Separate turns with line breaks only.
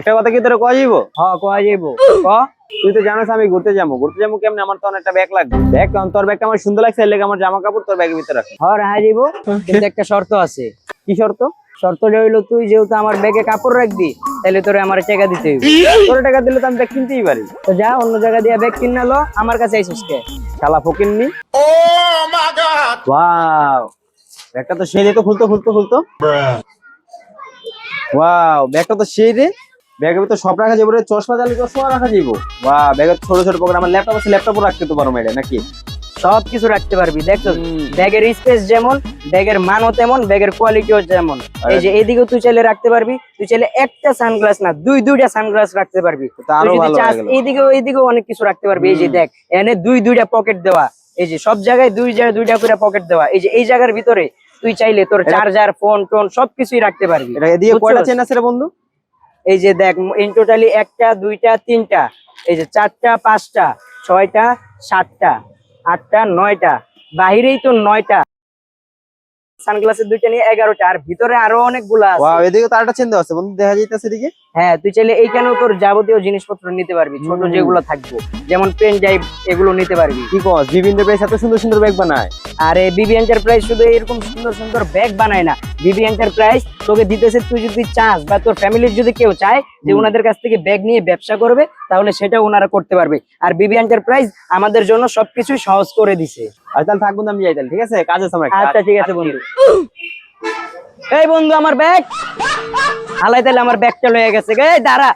একটা কথা কি তোর কয়া যাইবো?
হ্যাঁ কোয়া যাইবো। ক
তুই তো জানোস আমি ঘুরতে যাবো কেমনে, আমার তো একটা ব্যাগ লাগবে। ব্যাগ কারণ তোর ব্যাগটা আমার সুন্দর লাগছে, এর লেগে আমার জামা কাপড় তোর ব্যাগের ভিতরে রাখ।
হ্যাঁ রাখা যাইবো, কিন্তু একটা শর্ত আছে।
কি শর্ত?
শর্তটা হইলো তুই যেহেতু আমার ব্যাগে কাপড় রাখবি, তাহলে তোরে আমার টাকা দিতে হইবে।
তোর টাকা দিলে তো আমি ব্যাগ কিনতেই পারি।
তো যা অন্য জায়গা দিয়ে ব্যাগ কিনে লো, আমার কাছে আইসিস কে?
শালা ফকিন্নি। ওয়াও, ব্যাগটা তো সেই রে, তো খুলতো। ওয়াও, ব্যাগটা তো সেই রে। ব্যাগের ভিতর সব রাখা যাবে রে, চশমা জানলে চশমা রাখা যাবো। বাহ, ব্যাগের ছোট ছোট পকেট, আমার ল্যাপটপ আছে, ল্যাপটপও রাখতে তো পারো মেরে নাকি?
সব কিছু রাখতে পারবি। দেখছো ব্যাগের স্পেস যেমন, ব্যাগের মানও তেমন, ব্যাগের কোয়ালিটিও যেমন। এই যে এইদিকেও তুই চাইলে রাখতে পারবি, তুই চাইলে একটা সানগ্লাস না দুইটা সানগ্লাস রাখতে পারবি।
তা আরো
তুই যদি
ভালো
চাস
হয়ে গেল।
এইদিকেও অনেক কিছু রাখতে পারবি। এই যে দেখ, এনে দুইটা পকেট দেওয়া, এই যে সব জায়গায় দুইটা করে পকেট দেওয়া। এই যে এই জায়গার ভিতরে তুই চাইলে তোর চার্জার, ফোন টোন সবকিছুই রাখতে পারবি।
এটা এদিকে কয়টা
বুঝছস?
চেন আছে রে বন্ধু?
এই যে দেখ, ইন টোটালি 1টা 2টা 3টা, এই যে 4টা 5টা 6টা 7টা 8টা 9টা, বাহিরেই তো 9টা। সানগ্লাসের 2টা নিয়ে 11টা, আর ভিতরে আরো অনেকগুলা আছে।
ওয়াও, এদিকে তো আরেকটা চেন দেওয়া আছে বন্ধু, দেখা যাইতেছে এদিকে।
হ্যাঁ, তুই চাইলে এইখানেও তোর যাবতীয় জিনিসপত্র নিতে পারবি, ছোট যেগুলো থাকবো, যেমন পেন ড্রাইভ, এগুলো নিতে পারবি।
কি কস, বিভিন্ন প্রাইস এত সুন্দর সুন্দর ব্যাগ বানায়?
আরে বিবি এন্টারপ্রাইজ শুধু এরকম সুন্দর সুন্দর ব্যাগ বানায় না, বিবি এন্টারপ্রাইজ তোকে দিতেছে, তুই যদি চাস বা তোর ফ্যামিলির যদি কেউ চায় যে ওনাদের কাছ থেকে ব্যাগ নিয়ে ব্যবসা করবে, তাহলে সেটা ওনারা করতে পারবে। আর বিবি এন্টারপ্রাইজ আমাদের জন্য সবকিছু সহজ করে দিছে।
আর তাহলে থাক বন্ধু, আমি যাই তাহলে, ঠিক আছে? কাজ আছে আমার একটা।
আচ্ছা ঠিক আছে বন্ধু। এই বন্ধু, আমার ব্যাগ হালাই, তাহলে আমার ব্যাগটা লয়ে গেছে। এই দাঁড়া।